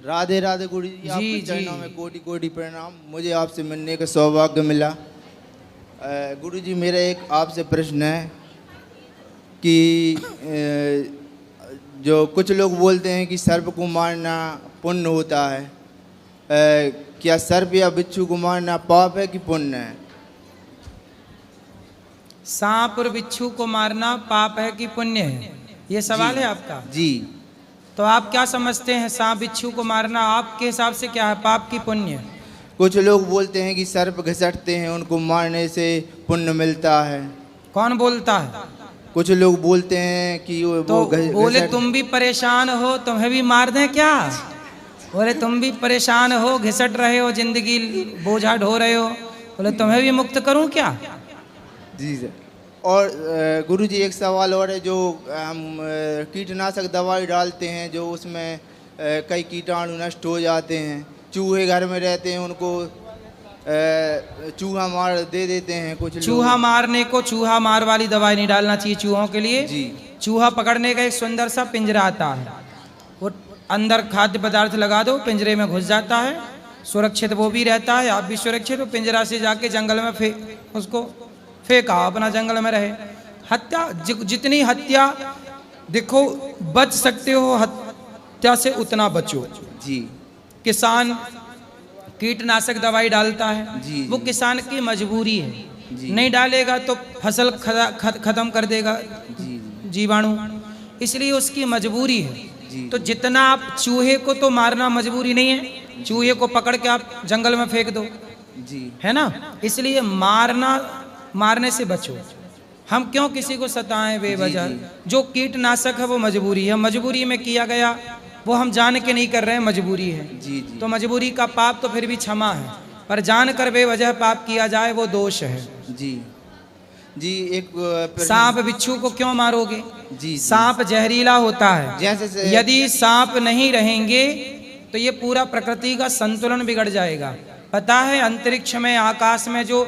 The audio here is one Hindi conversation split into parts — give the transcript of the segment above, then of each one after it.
राधे राधे गुरु जी, आपके जी। चरणों में कोटि कोटि प्रणाम। मुझे आपसे मिलने का सौभाग्य मिला। गुरु जी, मेरा एक आपसे प्रश्न है कि जो कुछ लोग बोलते हैं कि सर्प को मारना पुण्य होता है, क्या सर्प या बिच्छू को मारना पाप है कि पुण्य है? सांप और बिच्छू को मारना पाप है कि पुण्य है, ये सवाल जी, है आपका। जी। तो आप क्या समझते हैं, सांप बिच्छू को मारना आपके हिसाब से क्या है, पाप की पुण्य? कुछ लोग बोलते हैं कि सर्प घसटते हैं, उनको मारने से पुण्य मिलता है। कौन बोलता है? कुछ लोग बोलते हैं कि तो बोले घसट। तुम भी परेशान हो, तुम्हें भी मार दें क्या? बोले तुम भी परेशान हो, घिसट रहे हो, जिंदगी बोझा ढो रहे हो, बोले तुम्हें भी मुक्त करूं क्या? जी सर। और गुरु जी, एक सवाल और है। जो हम कीटनाशक दवाई डालते हैं, जो उसमें कई कीटाणु नष्ट हो जाते हैं, चूहे घर में रहते हैं, उनको चूहा मार दे देते हैं कुछ लोग। चूहा मारने को चूहा मार वाली दवाई नहीं डालना चाहिए चूहों के लिए। जी। चूहा पकड़ने का एक सुंदर सा पिंजरा आता है, वो अंदर खाद्य पदार्थ लगा दो, पिंजरे में घुस जाता है, सुरक्षित वो भी रहता है, आप भी सुरक्षित हो। पिंजरा से जाके जंगल में उसको फेंका, अपना जंगल में रहे। हत्या, जितनी हत्या देखो बच सकते हो हत्या से उतना बचो। जी। किसान कीटनाशक दवाई डालता है, जी, वो जी। किसान की मजबूरी है, जी। नहीं डालेगा तो फसल खत्म कर देगा जी। जीवाणु, इसलिए उसकी मजबूरी है। जी। तो जितना आप चूहे को तो मारना मजबूरी नहीं है, चूहे को पकड़ के आप जंगल में फेंक दो, जी। है ना? इसलिए मारने से बचो। हम क्यों किसी को सताएं बेवजह? जी। जो कीटनाशक है वो मजबूरी है, मजबूरी में किया गया, वो हम जान के नहीं कर रहे हैं, मजबूरी है। जी। जी। तो मजबूरी का पाप तो फिर भी क्षमा है, पर जान कर बेवजह पाप किया जाए वो दोष है। जी। जी। एक सांप बिच्छू को क्यों मारोगे? जी। सांप जहरीला होता है, जैसे यदि सांप नहीं रहेंगे तो ये पूरा प्रकृति का संतुलन बिगड़ जाएगा। पता है अंतरिक्ष में, आकाश में जो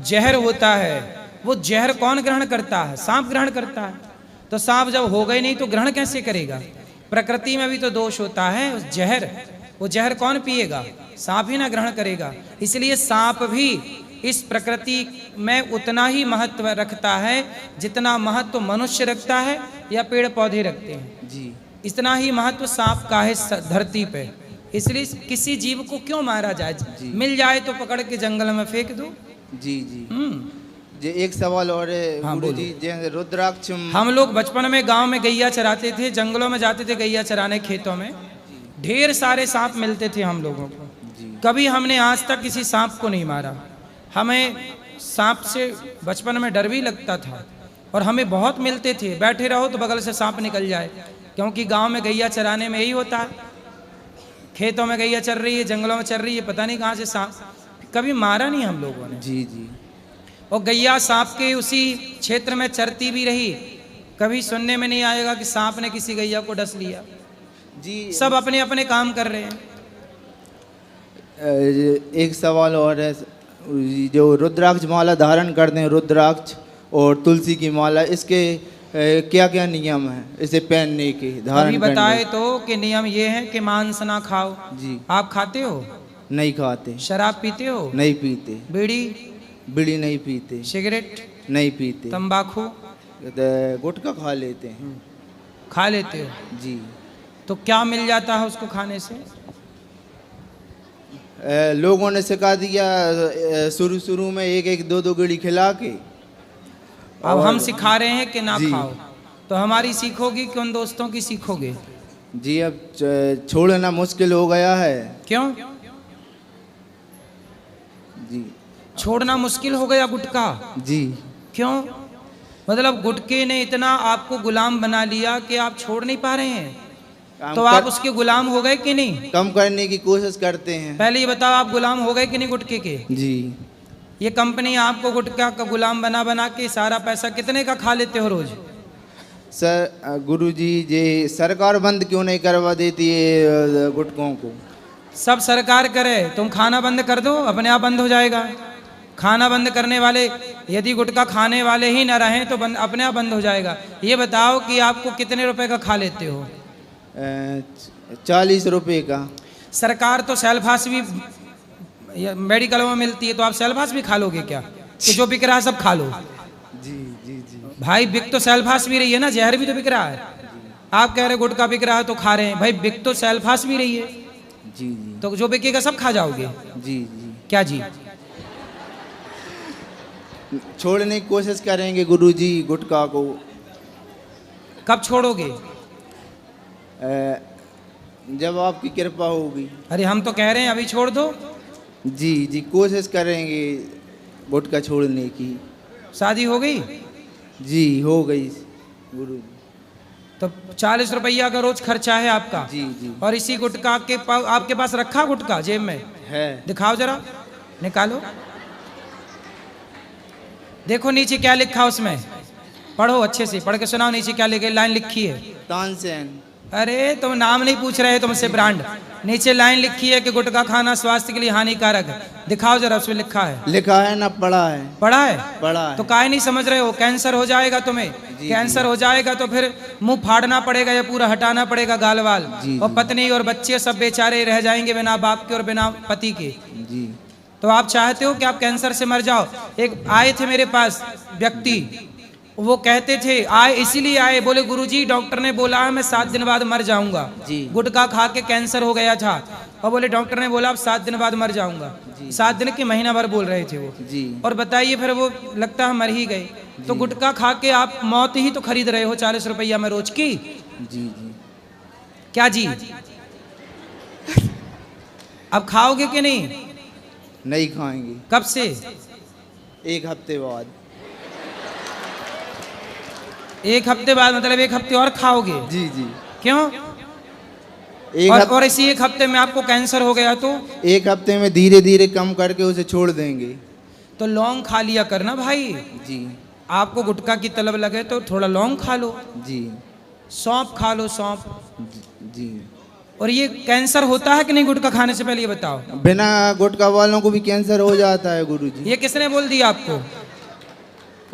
जहर होता है, वो जहर कौन ग्रहण करता है? सांप ग्रहण करता है। तो सांप जब हो गए नहीं तो ग्रहण कैसे करेगा? प्रकृति में भी तो दोष होता है, उस जहर, वो जहर कौन पिएगा? सांप ही ना ग्रहण करेगा। इसलिए सांप भी इस प्रकृति में उतना ही महत्व रखता है जितना महत्व मनुष्य रखता है या पेड़ पौधे रखते हैं। जी। इतना ही महत्व सांप का है धरती पे। इसलिए किसी जीव को क्यों मारा जाए? मिल जाए तो पकड़ के जंगल में फेंक दो। जी। जी। जी। एक सवाल और है। हाँ, गुरु जी, जैसे रुद्राक्ष, हम लोग बचपन में गांव में गैया चराते थे, जंगलों में जाते थे गैया चराने, खेतों में ढेर सारे सांप मिलते थे हम लोगों को। कभी हमने आज तक किसी सांप को नहीं मारा। हमें सांप से बचपन में डर भी लगता था और हमें बहुत मिलते थे, बैठे रहो तो बगल से सांप निकल जाए, क्योंकि गांव में गैया चराने में यही होता है। खेतों में गैया चर रही है, जंगलों में चर रही है, पता नहीं कहाँ से सांप। कभी मारा नहीं हम लोगों ने। जी। जी। और गैया सांप के उसी क्षेत्र में चरती भी रही, कभी सुनने में नहीं आएगा कि सांप ने किसी गैया को डस लिया। जी। सब अपने अपने काम कर रहे हैं। एक सवाल और है। जो रुद्राक्ष माला धारण करते हैं, रुद्राक्ष और तुलसी की माला, इसके क्या क्या नियम है इसे पहनने के, धारण अभी करने बताए तो कि नियम ये है कि मांस ना खाओ। जी। आप खाते हो? नहीं खाते। शराब पीते हो? नहीं पीते। बीड़ी बीड़ी नहीं पीते। सिगरेट नहीं पीते। तंबाकू गुटखा खा लेते हैं। खा लेते हो? जी। तो क्या मिल जाता है उसको खाने से? लोगों ने सिखा दिया शुरू शुरू में एक एक दो दो बीड़ी खिला के। अब हम सिखा रहे हैं कि ना जी। खाओ, तो हमारी सीखोगी कि उन दोस्तों की सीखोगे? जी। अब छोड़ना मुश्किल हो गया है। क्यों जी। छोड़ना मुश्किल हो गया गुटखा? जी। क्यों? मतलब गुटखे ने इतना आपको गुलाम बना लिया कि आप छोड़ नहीं पा रहे हैं, तो आप उसके गुलाम हो गए कि नहीं? कम करने की कोशिश करते हैं। पहले ये बताओ, आप गुलाम हो गए कि नहीं गुटखे के? जी। ये कंपनी आपको गुटखा का गुलाम बना बना के सारा पैसा कितने का खा लेते हो रोज? सर गुरुजी, ये सरकार बंद क्यों नहीं करवा देती है गुटखों को? सब सरकार करे, तुम खाना बंद कर दो, अपने आप बंद हो जाएगा। खाना बंद करने वाले, यदि गुटखा खाने वाले ही ना रहें तो अपने आप बंद हो जाएगा। ये बताओ कि आपको कितने रुपए का खा लेते हो? 40 रुपए का। सरकार तो सेल्फास भी मेडिकल में मिलती है, तो आप सेल्फास भी खा लोगे क्या? तो जो बिक रहा है सब खा लो। जी जी जी। भाई बिक तो सेल्फास भी रही है ना, जहर भी तो बिक रहा है। आप कह रहे गुटखा बिक रहा है तो खा रहे हैं, भाई बिक तो सेल्फास भी रही है। जी जी। तो जो बिकेगा सब खा जाओगे जी जी। क्या जी? छोड़ने की कोशिश करेंगे गुरुजी गुटखा को। कब छोड़ोगे? जब आपकी कृपा होगी। अरे हम तो कह रहे हैं अभी छोड़ दो। जी जी, कोशिश करेंगे गुटखा छोड़ने की। शादी हो गई? जी हो गई गुरुजी। तो 40 रुपया का रोज खर्चा है आपका। जी जी। और इसी गुटखा के आपके पास रखा गुटखा जेब में है। दिखाओ जरा, निकालो, देखो नीचे क्या लिखा उसमें, पढ़ो अच्छे से, पढ़ के सुनाओ नीचे क्या लिखे, लाइन लिखी है। तानसेन। अरे तुम नाम नहीं पूछ रहे तुमसे, ब्रांड नीचे लाइन लिखी है कि गुटखा खाना स्वास्थ्य के लिए हानिकारक है। दिखाओ जरा उसमें लिखा है। लिखा है ना, पढ़ा है। पढ़ा है? पढ़ा है। तो काहे नहीं समझ रहे हो? कैंसर हो जाएगा तुम्हें। कैंसर हो जाएगा तो फिर मुंह फाड़ना पड़ेगा या पूरा हटाना पड़ेगा गाल वाल। और पत्नी और बच्चे सब बेचारे रह जाएंगे बिना बाप के और बिना पति के। जी। तो आप चाहते हो कि आप कैंसर से मर जाओ? एक आए थे मेरे पास व्यक्ति, वो कहते थे, आए इसीलिए आए, बोले गुरुजी डॉक्टर ने बोला है मैं 7 दिन बाद मर जाऊंगा। गुटखा खा के कैंसर हो गया था और बोले डॉक्टर ने बोला अब 7 दिन बाद मर जाऊंगा। 7 दिन के महीना भर बोल रहे थे वो जी। और बताइए फिर वो लगता है मर ही गए। तो गुटखा खा के आप मौत ही तो खरीद रहे हो 40 रुपया में रोज की। जी जी। क्या जी? अब खाओगे कि नहीं? नहीं खाएंगे। कब से? 1 हफ्ते बाद। 1 हफ्ते बाद मतलब 1 हफ्ते और खाओगे? जी जी। क्यों? और इसी 1 हफ्ते में आपको कैंसर हो गया तो 1 हफ्ते में धीरे धीरे कम करके उसे छोड़ देंगे। तो लौंग खा लिया करना भाई। जी। आपको गुटखा की तलब लगे तो थोड़ा लौंग खा लो। जी। सौंफ खा लो, सौंफ। जी। और ये कैंसर होता है कि नहीं गुटखा खाने से पहले ये बताओ? बिना गुटखा वालों को भी कैंसर हो जाता है गुरुजी। ये किसने बोल दिया आपको?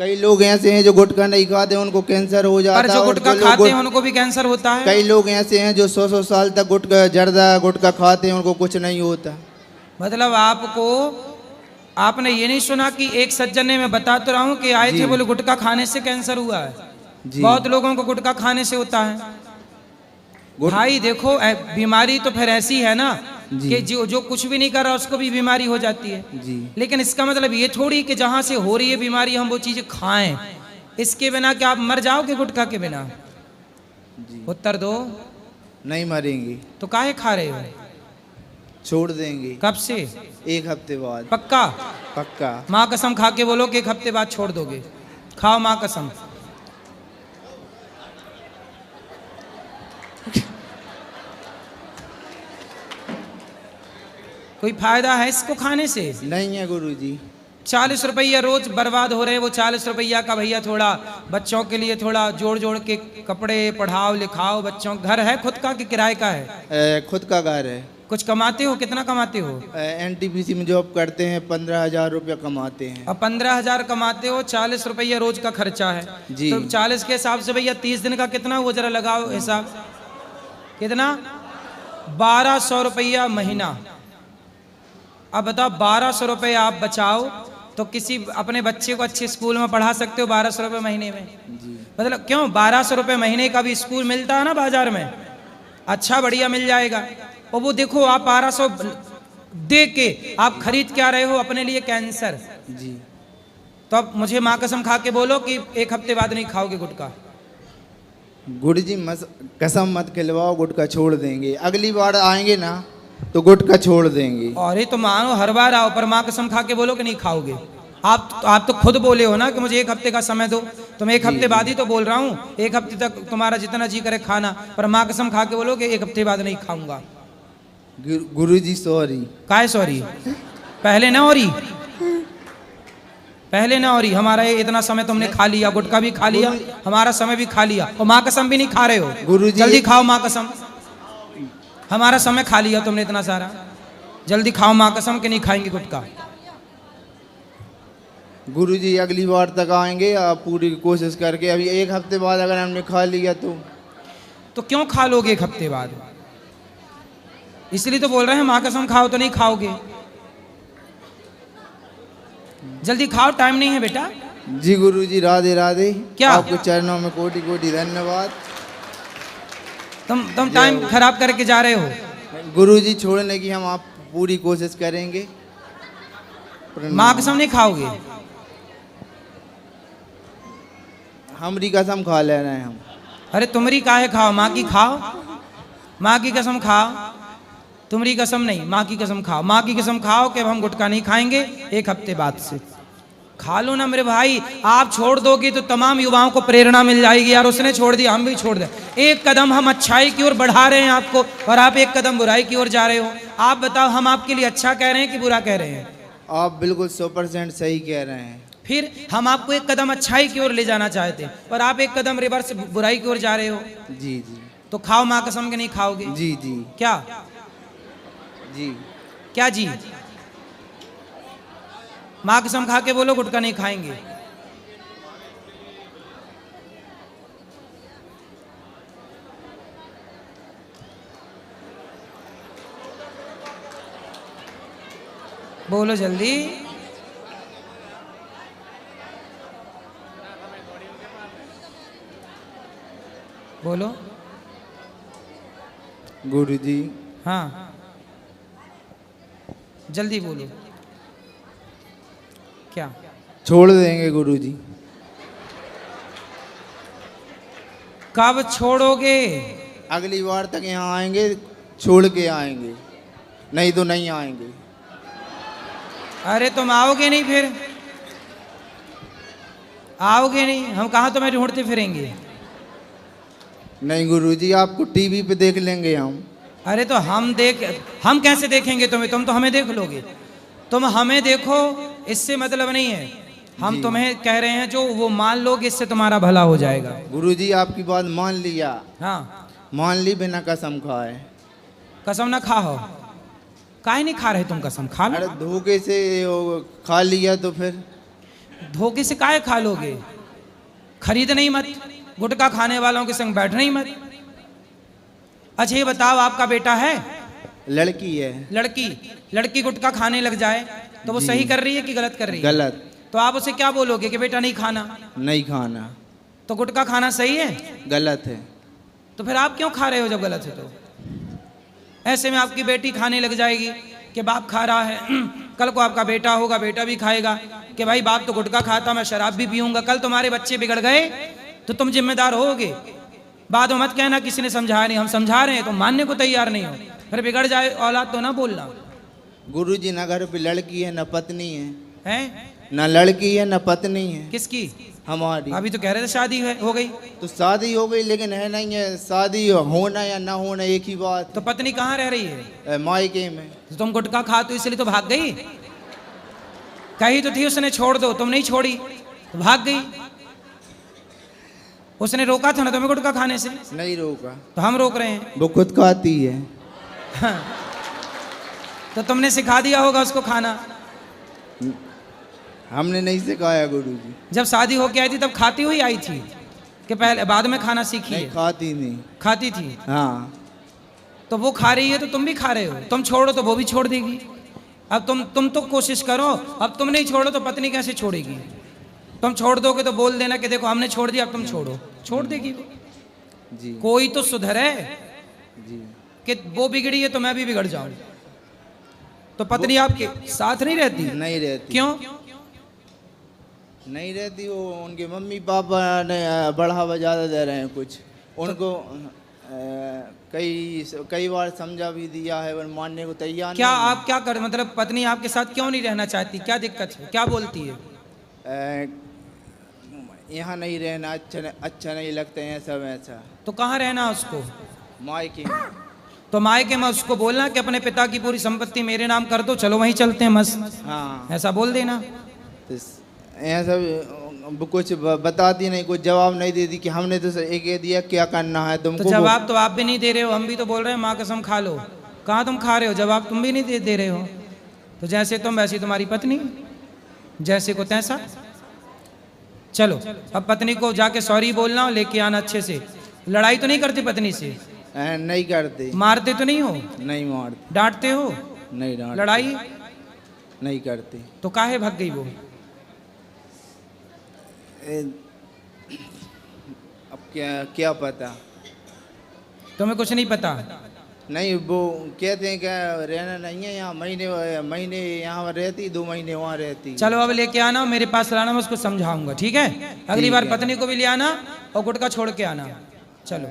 कई लोग ऐसे हैं जो गुटखा नहीं खाते उनको कैंसर हो जाता है। पर जो गुटखा खाते हैं उनको भी कैंसर होता है। कई लोग ऐसे हैं जो 100 साल तक गुटखा जर्दा गुटखा खाते हैं उनको कुछ नहीं होता। मतलब आपने ये नहीं सुना कि एक सज्जन ने, मैं बता तो रहा हूँ कि आए थे बोले गुटखा खाने से कैंसर हुआ है। बहुत लोगों को गुटखा खाने से होता है। भाई देखो बीमारी तो फिर ऐसी है ना कि जो कुछ भी नहीं कर रहा उसको भी बीमारी हो जाती है। लेकिन इसका मतलब ये थोड़ी कि जहां से हो रही है बीमारी हम वो चीजें खाएं। इसके बिना क्या आप मर जाओगे गुटखा के बिना? उत्तर दो। नहीं मरेंगे। तो काहे खा रहे हो? छोड़ देंगे। कब से? 1 हफ्ते बाद। पक्का? पक्का। माँ कसम खा के बोलो कि 1 हफ्ते बाद छोड़ दोगे। खाओ माँ कसम। कोई फायदा है इसको खाने से? नहीं है गुरुजी। 40 रुपया रोज बर्बाद हो रहे हैं। वो 40 रुपया का भैया थोड़ा बच्चों के लिए थोड़ा जोड़ जोड़ के कपड़े पढ़ाओ लिखाओ बच्चों। घर है खुद का कि किराए का है? खुद का घर है। कुछ कमाते हो? कितना कमाते हो? NTPC में जॉब करते हैं, 15,000 रुपया कमाते हैं। अब 15,000 कमाते हो, 40 रुपया रोज का खर्चा है जी। तो 40 के हिसाब से भैया 30 दिन का कितना हुआ जरा लगाओ हिसाब। कितना? 1200 रुपया महीना। अब बताओ 1200 रुपये आप बचाओ तो किसी अपने बच्चे को अच्छे स्कूल में पढ़ा सकते हो 1200 रुपये महीने में। मतलब क्यों? 1200 रुपये महीने का भी स्कूल मिलता है ना बाजार में, अच्छा बढ़िया मिल जाएगा। और वो देखो आप 1200 दे के आप खरीद क्या रहे हो अपने लिए? कैंसर। जी। तो अब मुझे माँ कसम खा के बोलो कि 1 हफ्ते बाद नहीं खाओगे गुटखा। गुरुजी कसम मत खिलवाओ, गुटखा छोड़ देंगे। अगली बार आएंगे ना तो गुटखा छोड़ देंगे। अरे तो मानो हर बार आओ पर माँ कसम खा के बोलो कि नहीं खाओगे। आप तो खुद बोले हो ना कि मुझे 1 हफ्ते का समय दो, तो मैं 1 हफ्ते बाद ही तो बोल रहा हूँ। 1 हफ्ते तक तुम्हारा जितना जी करे खाना, पर माँ कसम खा के बोलो कि 1 हफ्ते बाद नहीं खाऊंगा। गुरुजी सॉरी। काहे सॉरी? पहले ना औरी, पहले ना औरी। हमारा ये इतना समय तुमने खा लिया, गुटखा भी खा लिया, हमारा समय भी खा लिया और माँ कसम भी नहीं खा रहे हो। गुरुजी जल्दी खाओ माँ कसम। हमारा समय खा लिया तुमने इतना सारा, जल्दी खाओ माँ कसम के नहीं खाएंगे गुटखा। गुरुजी अगली बार तक आएंगे, आप पूरी कोशिश करके। अभी 1 हफ्ते बाद अगर हमने खा लिया तो क्यों खा लोगे 1 हफ्ते बाद? इसलिए तो बोल रहे हैं माँ कसम खाओ तो नहीं खाओगे। जल्दी खाओ, टाइम नहीं है बेटा। जी गुरुजी, राधे राधे। क्या? आपके चरणों में कोटि कोटि धन्यवाद। तुम टाइम खराब करके जा रहे हो। गुरुजी, छोड़ने की हम आप पूरी कोशिश करेंगे। माँ कसम नहीं खाओगे? हमारी कसम खा ले रहे हैं हम। अरे तुम्हारी काहे खाओ, माँ की खाओ। माँ की कसम खाओ, तुम्हारी कसम नहीं, माँ की कसम खाओ। माँ की कसम खाओ कि अब हम गुटखा नहीं खाएंगे 1 हफ्ते बाद से। खा लो ना मेरे भाई। आप छोड़ दोगे तो तमाम युवाओं को प्रेरणा मिल जाएगी, यार उसने छोड़ दिया हम भी छोड़ दें। 1 कदम हम अच्छाई की ओर बढ़ा रहे हैं आपको, और आप 1 कदम बुराई की ओर जा रहे हो। आप बताओ, हम आपके लिए अच्छा कह रहे हैं कि बुरा कह रहे हैं? आप बिल्कुल 100% सही कह रहे हैं। फिर हम आपको 1 कदम अच्छाई की ओर ले जाना चाहते हैं, पर आप 1 कदम रिवर्स बुराई की ओर जा रहे हो। जी जी। तो खाओ माँ कसम के नहीं खाओगे? जी जी। क्या जी। क्या जी? माँ कसम खा के बोलो गुटखा नहीं खाएंगे। बोलो जल्दी। बोलो। गुरुजी। हाँ जल्दी बोलो। क्या? छोड़ देंगे गुरुजी। कब छोड़ोगे? अगली बार तक यहाँ आएंगे, छोड़ के आएंगे, नहीं तो नहीं आएंगे। अरे तुम आओगे नहीं, फिर आओगे नहीं, हम कहाँ तुम्हें ढूंढते फिरेंगे? नहीं गुरुजी, आपको टीवी पे देख लेंगे हम। अरे तो हम कैसे देखेंगे तुम्हें? तुम तो हमें देख लोगे। तुम हमें देखो, इससे मतलब नहीं है। हम तुम्हें कह रहे हैं जो वो मान लोगे, इससे तुम्हारा भला हो जाएगा। गुरुजी, आपकी बात मान लिया। हाँ मान ली, बिना कसम खाए। कसम ना खाओ। काहे नहीं खा रहे तुम कसम? खा लो। अरे धोखे से खा लिया तो फिर? धोखे से काहे खा लोगे? खरीद नहीं मत, गुटखा खाने वालों के संग बैठ नहीं मत। अच्छा ये बताओ, आपका बेटा है? लड़की है। लड़की गुटखा खाने लग जाए तो वो सही कर रही है कि गलत कर रही है? गलत। तो आप उसे क्या बोलोगे कि बेटा नहीं खाना? नहीं खाना। तो गुटखा खाना सही है? गलत है। तो फिर आप क्यों खा रहे हो जब गलत है? तो ऐसे में आपकी बेटी खाने लग जाएगी कि बाप खा रहा है, कल को आपका बेटा होगा, बेटा भी खाएगा कि भाई बाप तो गुटखा खाता, मैं शराब भी पीऊंगा। कल तुम्हारे बच्चे बिगड़ गए तो तुम जिम्मेदार होगे। बाद में मत कहना किसी ने समझाया नहीं। हम समझा रहे हैं, तुम मानने को तैयार नहीं हो, फिर बिगड़ जाए औलाद तो ना बोलना। गुरुजी, ना घर पे लड़की है, ना पत्नी है। हैं? ना लड़की है, ना पत्नी है। किसकी? हमारी। अभी तो कह रहे थे शादी हो गई। तो शादी हो गई, लेकिन है नहीं है। शादी होना या ना होना एक ही बात। तो पत्नी कहाँ रह रही है? मायके में। तो तुम गुटखा खा तो इसलिए तो भाग गई। कही तो थी उसने छोड़ दो, तुम नहीं छोड़ी तो भाग गई। उसने रोका था ना तुम्हें गुटखा खाने से? नहीं रोका। तो हम रोक रहे हैं। वो खुद खाती है। हाँ। तो तुमने सिखा दिया होगा उसको खाना। हमने नहीं सिखाया गुरुजी। जब शादी होके आई थी तब खाती हुई आई थी कि पहले बाद में खाना सीखी नहीं, है? खाती नहीं। खाती थी। हाँ। तो वो खा रही है तो तुम भी खा रहे हो। तुम छोड़ो तो वो भी छोड़ देगी। अब तुम तो कोशिश करो। अब तुम नहीं छोड़ो तो पत्नी कैसे छोड़ेगी? तुम छोड़ दोगे तो बोल देना कि देखो हमने छोड़ दिया, अब तुम छोड़ो। छोड़ देगी वो। जी। कोई तो सुधरे जी। कि वो बिगड़ी है तो मैं भी बिगड़ जाऊं। तो पत्नी आपके साथ नहीं रहती? नहीं रहती। क्यों नहीं रहती? वो उनके मम्मी पापा ने बढ़ावा ज़्यादा दे रहे हैं कुछ उनको। कई बार समझा भी दिया है, पर मानने को तैयार क्या? नहीं। आप क्या कर, मतलब पत्नी आपके साथ क्यों नहीं रहना चाहती? क्या दिक्कत है? क्या बोलती है? यहाँ नहीं रहना अच्छा नहीं लगता है सब ऐसा। तो कहाँ रहना उसको? मायके। तो मायके में उसको बोलना कि अपने पिता की पूरी संपत्ति मेरे नाम कर दो, चलो वहीं चलते हैं मस्त। हाँ, ऐसा बोल देना। तो यहाँ सब कुछ बताती नहीं, कुछ जवाब नहीं देती कि हमने तो एक दिया क्या करना है तुमको। तो जवाब तो आप भी नहीं दे रहे हो, हम भी तो बोल रहे हैं माँ कसम खा लो। कहाँ तुम खा रहे हो? जवाब तुम भी नहीं दे रहे हो। तो जैसे तुम वैसी तुम्हारी पत्नी, जैसे को तैसा। चलो अब पत्नी को जाके सॉरी बोलना और लेके आना अच्छे से। लड़ाई तो नहीं करती पत्नी से? नहीं करते। मारते तो नहीं हो? नहीं मारते। डांटते हो? नहीं डांटते। लड़ाई नहीं करते। तो काहे भाग गई वो? अब क्या क्या पता। तुम्हें कुछ नहीं पता? नहीं, वो कहते हैं क्या रहना नहीं है यहाँ, महीने यहाँ रहती, 2 महीने वहाँ रहती। चलो अब लेके आना, मेरे पास लाना, मैं उसको समझाऊंगा, ठीक है? अगली बार पत्नी को भी ले आना और गुटका छोड़ के आना। चलो।